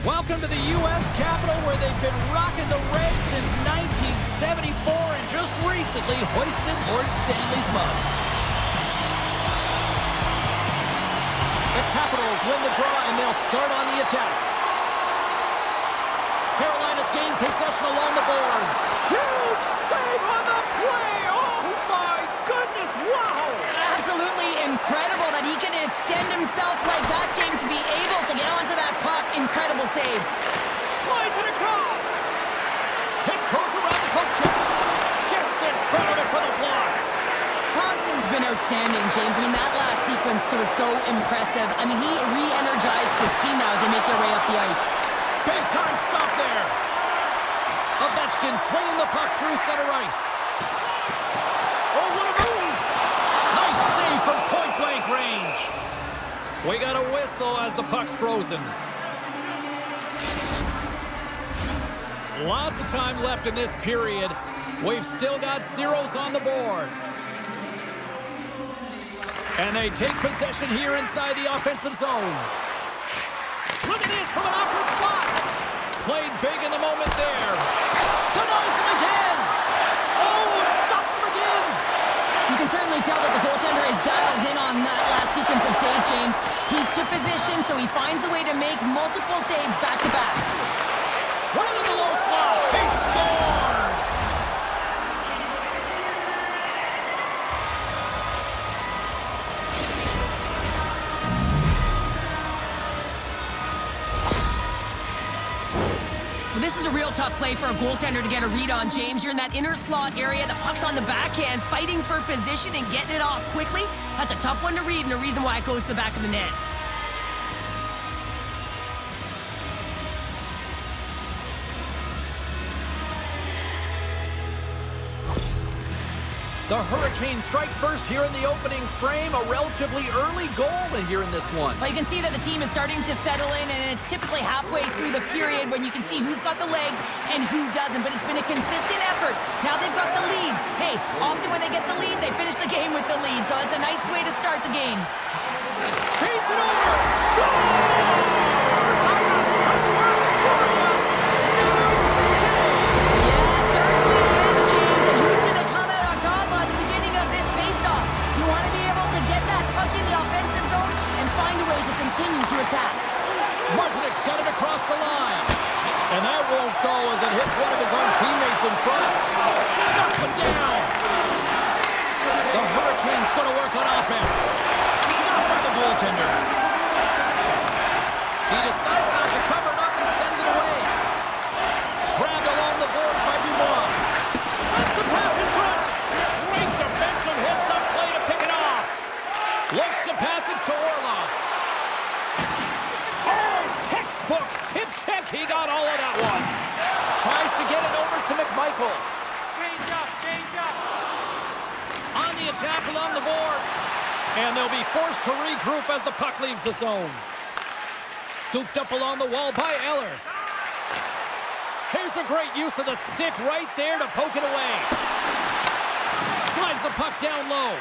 Welcome to the U.S. Capitol, where they've been rocking the Reds since 1974 and just recently hoisted Lord Stanley's mug. The Capitals win the draw, and they'll start on the attack. Carolina's gained possession along the boards. Huge save on the play! Oh, my goodness, wow! Absolutely incredible that he can extend himself like that, James, to be able to get onto that puck. Incredible save. Slides it across. Tiptoes around the poke check. Gets in front of it for the block. Thompson's been outstanding, James. I mean, that last sequence was so impressive. I mean, he re-energized his team now as they make their way up the ice. Big time stop there. Ovechkin swinging the puck through center ice. Oh, what a move. Nice save from point-blank range. We got a whistle as the puck's frozen. Lots of time left in this period. We've still got zeros on the board. And they take possession here inside the offensive zone. Look at this from an awkward spot. Played big in the moment there. Denies him again. Oh, it stops him again. You can certainly tell that the goaltender is dialed in on that last sequence of saves, James. He's to position, so he finds a way to make multiple saves back-to-back. Right in the low slot. He scores. Well, this is a real tough play for a goaltender to get a read on, James. You're in that inner slot area. The puck's on the backhand, fighting for position and getting it off quickly. That's a tough one to read, and a reason why it goes to the back of the net. The Hurricanes strike first here in the opening frame. A relatively early goal here in this one. Well, you can see that the team is starting to settle in, and it's typically halfway through the period when you can see who's got the legs and who doesn't. But it's been a consistent effort. Now they've got the lead. Hey, often when they get the lead, they finish the game with the lead. So it's a nice way to start the game. Feeds it over. Scores! I got 2 words for you. Yeah, certainly is, James. And who's going to come out on top at the beginning of this face-off? You want to be able to get that puck in the offensive zone and find a way to continue to attack. Martinek's got it across the line. And that won't go as it hits one of his own teammates in front. Shuts him down. The Hurricanes going to work on offense. Stopped by the goaltender. He decides not to cover it up and sends it away. Grabbed along the boards by Dubois. Sends the pass in front. Great defensive hits-up play to pick it off. Looks to pass it to Orlov. Oh, textbook hip check. He got all of that one. Tries to get it over to McMichael. Change up, change up. On the attack along the boards. And they'll be forced to regroup as the puck leaves the zone. Scooped up along the wall by Eller. Here's a great use of the stick right there to poke it away. Slides the puck down low.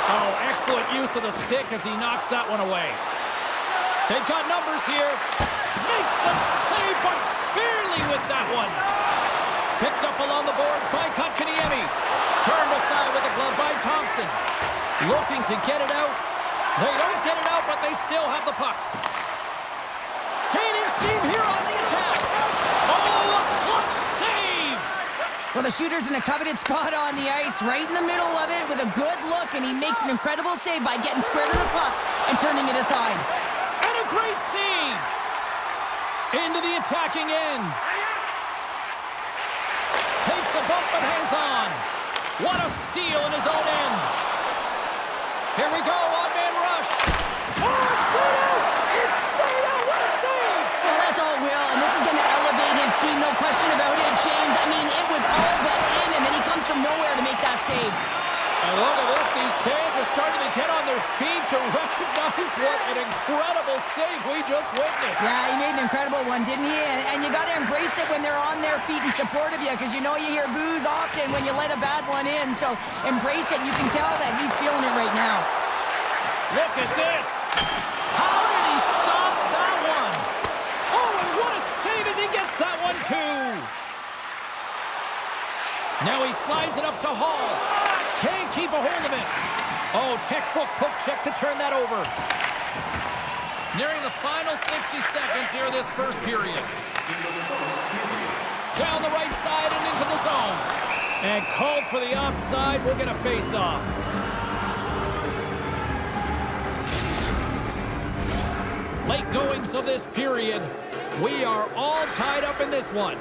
Oh, excellent use of the stick as he knocks that one away. They've got numbers here. Makes the save, but barely with that one. Picked up along the boards by Kotkaniemi. Turned aside with the glove by Thompson. Looking to get it out. They don't get it out, but they still have the puck. Gaining steam here on the attack. Oh, a clutch save! Well, the shooter's in a coveted spot on the ice, right in the middle of it with a good look, and he makes an incredible save by getting square to the puck and turning it aside. And a great save! Into the attacking end. Takes a bump but hangs on. What a steal in his own end. Here we go, on-man rush. Oh, it stayed out! It stayed out! What a save! Well, that's all Will, and this is going to elevate his team, no question about it, James. I mean, it was all but in, and then he comes from nowhere to make that save. And look at this, these fans are starting to get on their feet to recognize what an incredible save we just witnessed. Yeah, he made an incredible one, didn't he? And you got to embrace it when they're on their feet in support of you, because you know you hear boos often when you let a bad one in. So embrace it. You can tell that he's feeling it right now. Look at this. How did he stop that up to Hall. Can't keep a hold of it. Oh, textbook poke check to turn that over. Nearing the final 60 seconds here of this first period. Down the right side and into the zone. And called for the offside. We'll get a face-off. Late goings of this period. We are all tied up in this one.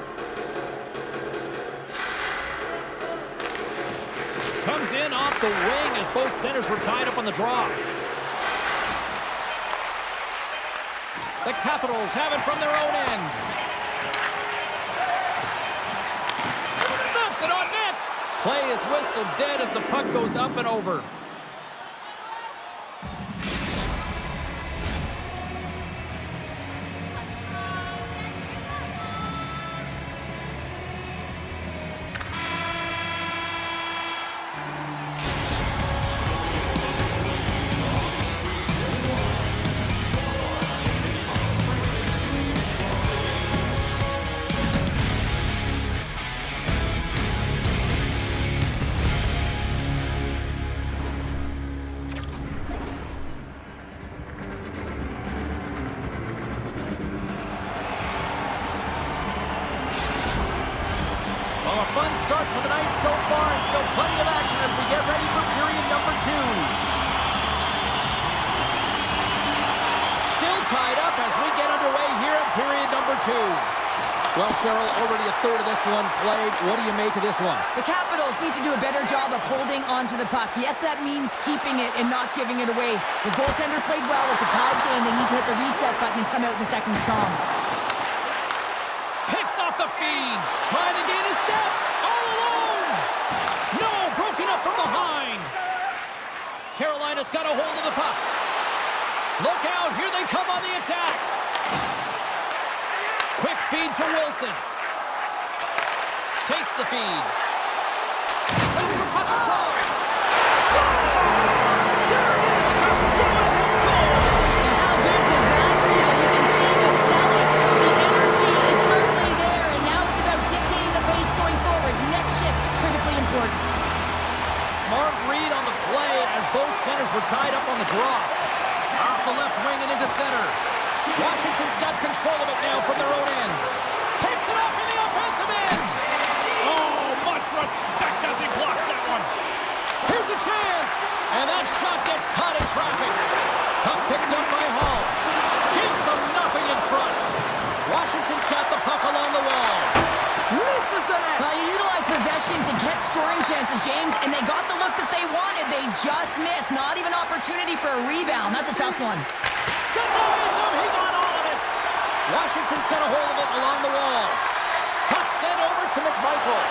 Comes in off the wing as both centers were tied up on the draw. The Capitals have it from their own end. Snaps it on net. Play is whistled dead as the puck goes up and over. Fun start for the night so far, and still plenty of action as we get ready for period number 2. Still tied up as we get underway here in period number 2. Well, Cheryl, already a third of this one played. What do you make of this one? The Capitals need to do a better job of holding onto the puck. Yes, that means keeping it and not giving it away. The goaltender played well. It's a tied game. They need to hit the reset button and come out in the second strong. Picks off the feed. Trying to gain a step. All alone. No, broken up from behind. Carolina's got a hold of the puck. Look out. Here they come on the attack. Quick feed to Wilson. Takes the feed. Sends the puck across. Scores! There it is. And how good does that feel? You can see the selling. The energy is certainly there, and now it's about dictating the pace going forward. Next shift, critically important. Smart read on the play as both centers were tied up on the draw. Off the left wing and into center. Washington's got control of it now from their own end. Picks it up in the offensive end. Oh, much respect as he blocks that one. Here's a chance. And that shot gets caught in traffic. Puck picked up by Hall. Gives them nothing in front. Washington's got the puck along the wall. Misses the net. Well, you utilize possession to get scoring chances, James, and they got the look that they wanted. They just missed. Not even opportunity for a rebound. That's a tough one. Denies him. He got all of it. Washington's got a hold of it along the wall. Puck sent over to McMichael.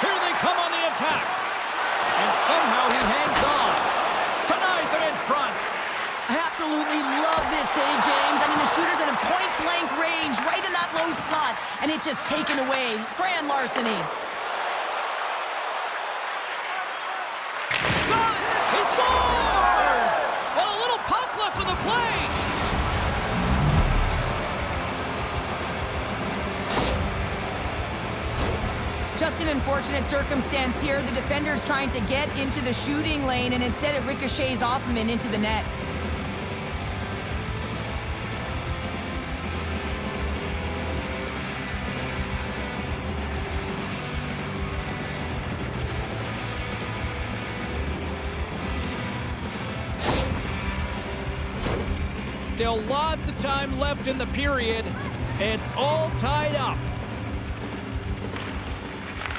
Here they come on the attack. And somehow he hangs on. Denies him in front. I absolutely love this save, James. I mean, the shooter's in a point-blank range, right in that low slot, and it's just taken away. Grand larceny. Shot! He scores! Well, a little puck luck with the play. Just an unfortunate circumstance here. The defender's trying to get into the shooting lane, and instead it ricochets off him and into the net. Still lots of time left in the period. It's all tied up.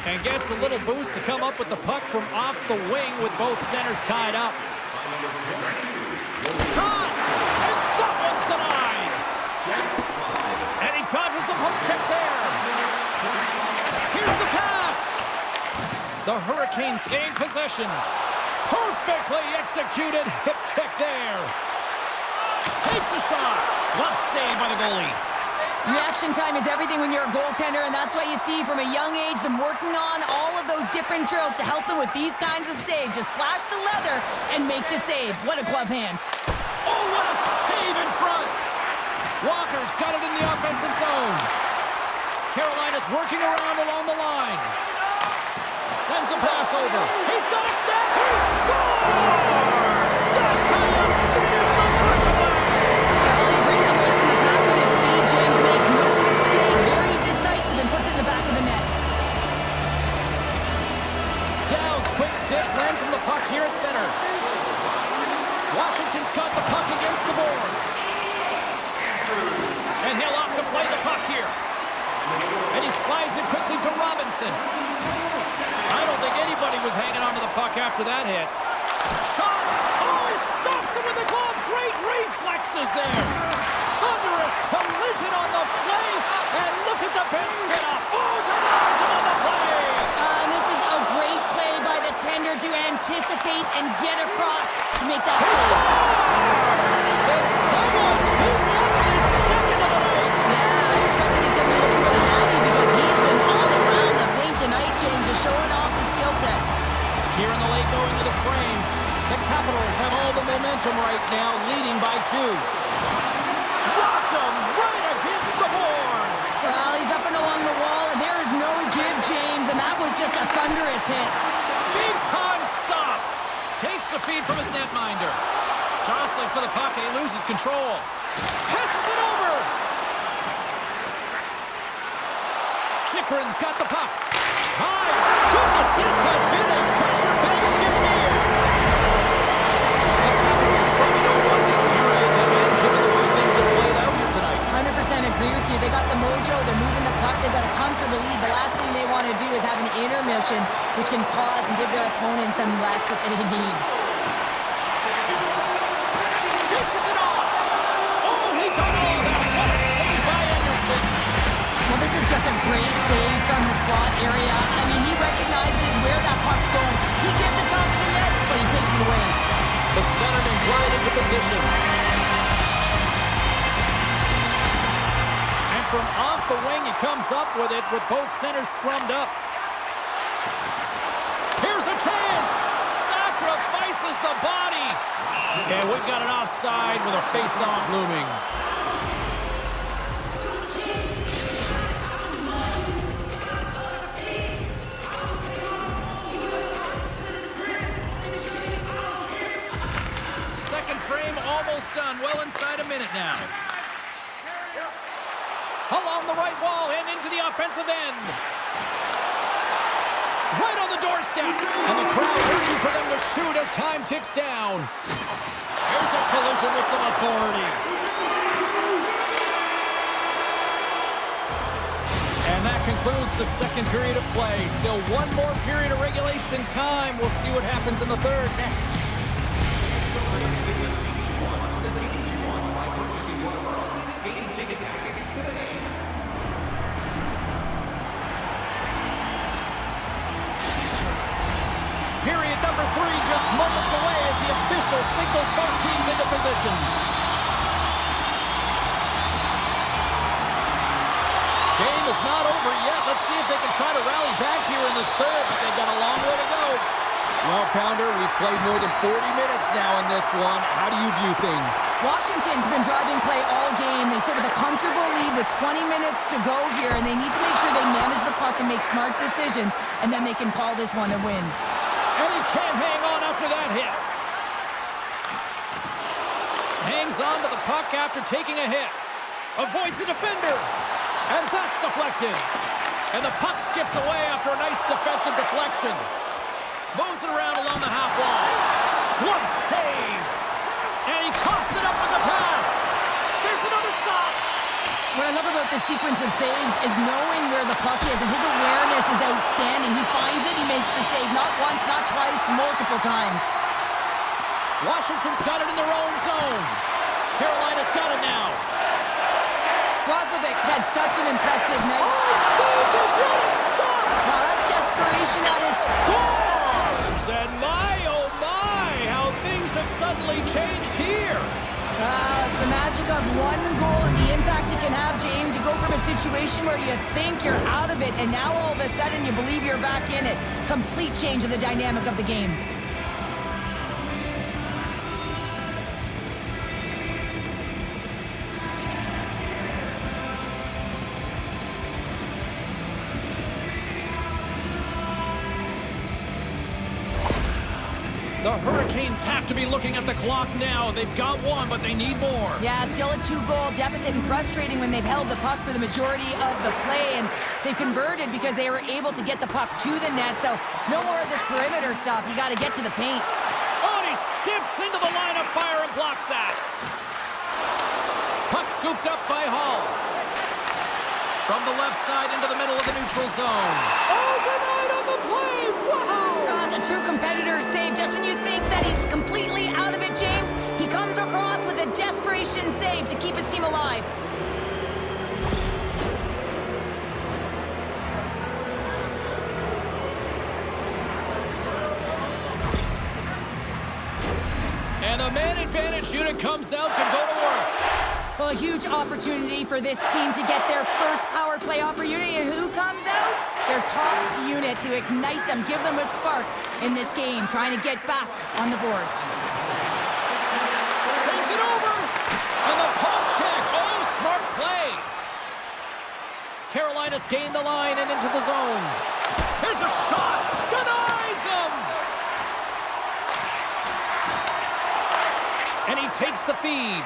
And gets a little boost to come up with the puck from off the wing with both centers tied up. Shot! And that one's denied! And he dodges the poke check there. Here's the pass! The Hurricanes gain possession. Perfectly executed hip check there. Takes a shot. Glove save by the goalie. Reaction time is everything when you're a goaltender, and that's why you see from a young age them working on all of those different drills to help them with these kinds of saves. Just flash the leather and make the save. What a glove hand. Oh, what a save in front. Walker's got it in the offensive zone. Carolina's working around along the line. Sends a pass over. He's got a step. He scores! That's how you finish the breakaway! Well, he breaks away from the pack with his speed. James makes no mistake. Very decisive and puts it in the back of the net. Downs, quick stick, lands from the puck here at center. Washington's got the puck against the boards. And he'll opt to play the puck here. And he slides it quickly to Robinson. I don't think anybody was hanging onto the puck after that hit. Shot! Oh, he stops it with the glove. Great reflexes there. Thunderous collision on the play. And look at the bench set up. Oh, denies him on the play. And this is a great play by the tender to anticipate and get across to make that play. Said someone's beaten up in his second of the night. Yeah, I expect that he's going to be looking for the Hattie because he's been all around the paint tonight. James is showing off his skill set. Here in the late going to the frame, the Capitals have all the momentum right now, leading by 2. Rocked him right against the boards. Well, he's up and along the wall, and there is no give, James, and that was just a thunderous hit. Big time stop. Takes the feed from his netminder. Jostling for the puck, and he loses control. Passes it over. Chychrun's got the puck. My goodness, this has been a pressure-filled shift here. The Capitals probably don't want this period to end, given the way things have played out here tonight. 100% agree with you. They got the mojo. They're moving the puck. They've got a comfortable lead. The last thing they want to do is have an intermission, which can pause and give their opponents some rest that they need. Dishes it off. Oh, he got all that. What a save by Anderson. Well, this is just a great save from the slot area. I mean, he recognizes where that puck's going. He gives it top of the net, but he takes it away. The centerman glide into position. And from off the wing, he comes up with it with both centers scrummed up. Here's a chance. Sacrifices the body. And we've got an offside with a face-off looming. Second frame almost done. Well inside a minute now. Along the right wall and into the offensive end. Right on the doorstep. And the crowd urging for them to shoot as time ticks down. Here's a collision with some authority. And that concludes the second period of play. Still one more period of regulation time. We'll see what happens in the third next. Period number 3 just moments away as the official signals both teams into position. Game is not over yet. Let's see if they can try to rally back here in the third, but they've got a long way to go. Well, Pounder, we've played more than 40 minutes now in this one. How do you view things? Washington's been driving play all game. They sit with a comfortable lead with 20 minutes to go here, and they need to make sure they manage the puck and make smart decisions, and then they can call this one a win. And he can't hang on after that hit. Hangs on to the puck after taking a hit. Avoids the defender. And that's deflected. And the puck skips away after a nice defensive deflection. Moves it around along the half wall. Glove save. And he coughs it up with the pass. There's another stop. What I love about this sequence of saves is knowing where the puck is, and his awareness is outstanding. He finds it, he makes the save, not once, not twice, multiple times. Washington's got it in their own zone. Carolina's got it now. Roslovic's had such an impressive night. Oh, saved it! What a stop! Wow, that's desperation at its Scores! And my, oh my, how things have suddenly changed here. It's the magic of one goal and the impact it can have, James. You go from a situation where you think you're out of it, and now all of a sudden you believe you're back in it. Complete change of the dynamic of the game. The Hurricanes have to be looking at the clock now. They've got one, but they need more. Yeah, still a 2-goal deficit, and frustrating when they've held the puck for the majority of the play, and they converted because they were able to get the puck to the net. So no more of this perimeter stuff. You got to get to the paint. Oh, and he steps into the line of fire and blocks that. Puck scooped up by Hall. From the left side into the middle of the neutral zone. Oh, denied on the play! Wow! That's a true competitor's save. Just when you think that he's completely out of it, James, he comes across with a desperation save to keep his team alive. And the man advantage unit comes out to go to work. Well, a huge opportunity for this team to get their first power play opportunity. And who comes out? Their top unit to ignite them, give them a spark in this game, trying to get back on the board. Sends it over. And the pump check. Oh, smart play. Carolina's gained the line and into the zone. Here's a shot. Denies him. And he takes the feed.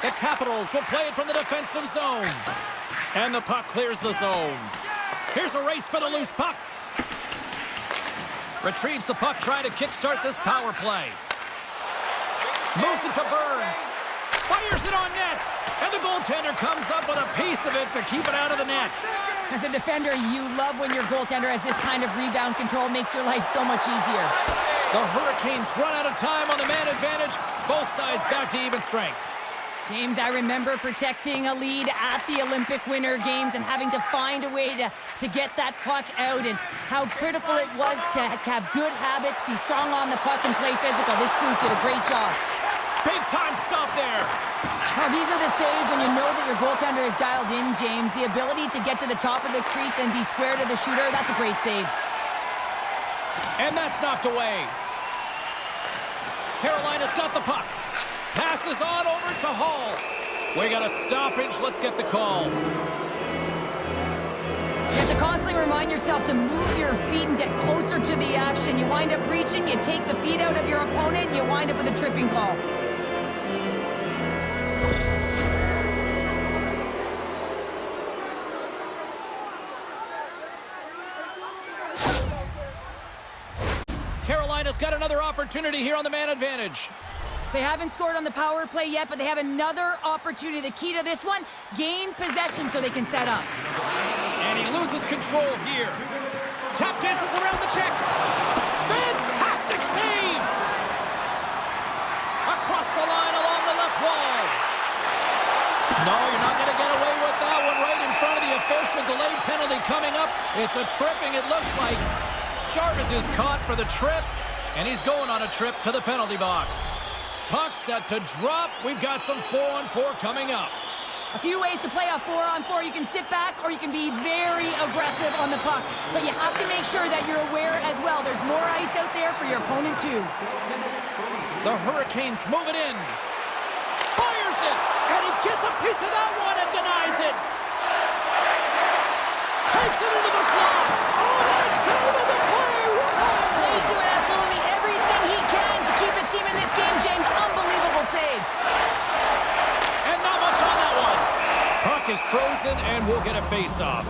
The Capitals will play it from the defensive zone. And the puck clears the zone. Here's a race for the loose puck. Retrieves the puck, trying to kickstart this power play. Moves it to Burns. Fires it on net. And the goaltender comes up with a piece of it to keep it out of the net. As a defender, you love when your goaltender has this kind of rebound control. It makes your life so much easier. The Hurricanes run out of time on the man advantage. Both sides back to even strength. James, I remember protecting a lead at the Olympic Winter Games and having to find a way to get that puck out, and how critical it was to have good habits, be strong on the puck, and play physical. This group did a great job. Big time stop there. Now, these are the saves when you know that your goaltender is dialed in, James. The ability to get to the top of the crease and be square to the shooter, that's a great save. And that's knocked away. Carolina's got the puck. Passes on over to Hall. We got a stoppage. Let's get the call. You have to constantly remind yourself to move your feet and get closer to the action. You wind up reaching, you take the feet out of your opponent, and you wind up with a tripping call. Carolina's got another opportunity here on the man advantage. They haven't scored on the power play yet, but they have another opportunity. The key to this one, gain possession so they can set up. And he loses control here. Tap dances around the check. Fantastic save! Across the line along the left wall. No, you're not going to get away with that one right in front of the official. Delayed penalty coming up. It's a tripping, it looks like. Jarvis is caught for the trip, and he's going on a trip to the penalty box. Puck set to drop. We've got some 4-on-4 coming up. A few ways to play a 4-on-4. You can sit back or you can be very aggressive on the puck. But you have to make sure that you're aware as well. There's more ice out there for your opponent too. The Hurricanes move it in. Fires it! And he gets a piece of that one and denies it. Takes it into the slot. Oh, what a save of the play! Wow! He's doing absolutely everything he can to keep his team in this game, James. Unbelievable save. And not much on that one. Puck is frozen, and we'll get a face-off.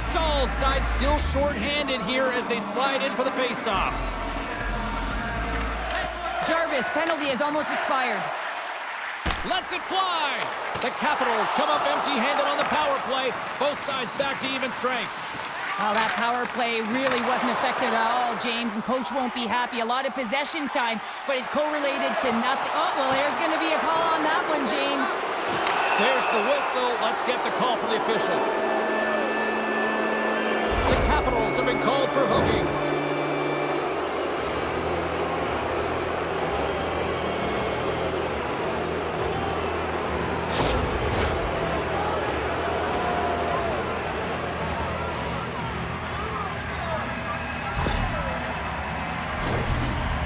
Stahl's side still short-handed here as they slide in for the face-off. Jarvis, penalty has almost expired. Lets it fly. The Capitals come up empty-handed on the power play. Both sides back to even strength. Well, that power play really wasn't effective at all, James, and coach won't be happy. A lot of possession time, but it correlated to nothing. Oh, well, there's going to be a call on that one, James. There's the whistle. Let's get the call from the officials. The Capitals have been called for hooking.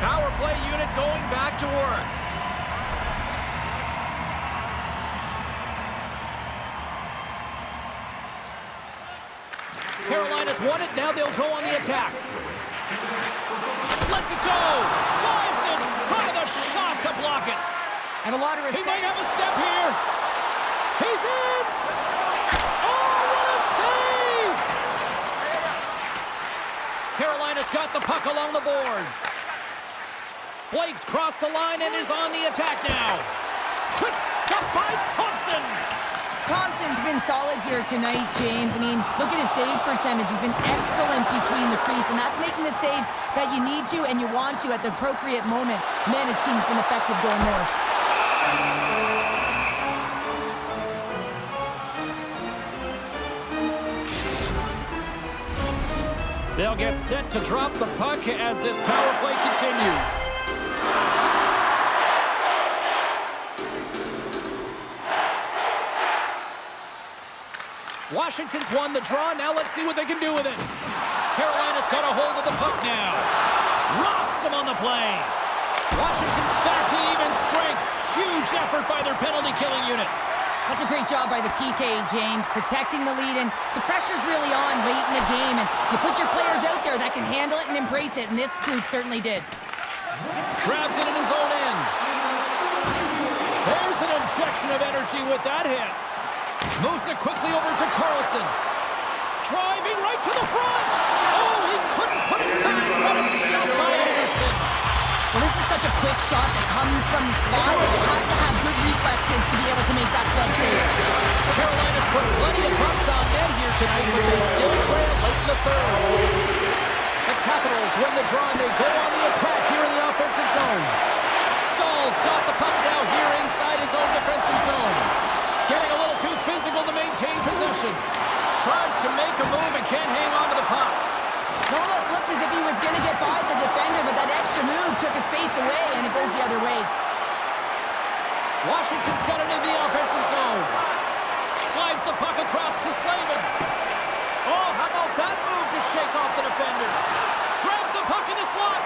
Power play unit going back to work. won it. Now they'll go on the attack. Lets it go. Dives in front of the shot to block it. And a lot of respect. He might have a step here. He's in. Oh, what a save! Carolina's got the puck along the boards. Blake's crossed the line and is on the attack now. Quick stop by Thompson. Thompson's been solid here tonight, James. I mean, look at his save percentage. He's been excellent between the crease, and that's making the saves that you need to and you want to at the appropriate moment. Man, his team's been effective going north. They'll get set to drop the puck as this power play continues. Washington's won the draw. Now let's see what they can do with it. Carolina's got a hold of the puck now. Rocks him on the play. Washington's back to even strength. Huge effort by their penalty-killing unit. That's a great job by the PK, James, protecting the lead, and the pressure's really on late in the game, and you put your players out there that can handle it and embrace it, and this group certainly did. Grabs it in his own end. There's an injection of energy with that hit. Moves it quickly over to Carlson. Driving right to the front. Oh, he couldn't put it past. What a stop by Anderson. Well, this is such a quick shot that comes from the spot that you have to have good reflexes to be able to make that club save. Carolina's put plenty of pucks on net here tonight, but they still trail late in the third. The Capitals win the draw and they go on the attack here in the offensive zone. Stahl's got the puck now here inside his own defensive zone. Getting a little too physical to maintain possession. Tries to make a move and can't hang on to the puck. It almost looked as if he was going to get by the defender, but that extra move took his space away, and it goes the other way. Washington's got it into the offensive zone. Slides the puck across to Slavin. Oh, how about that move to shake off the defender? Grabs the puck in the slot.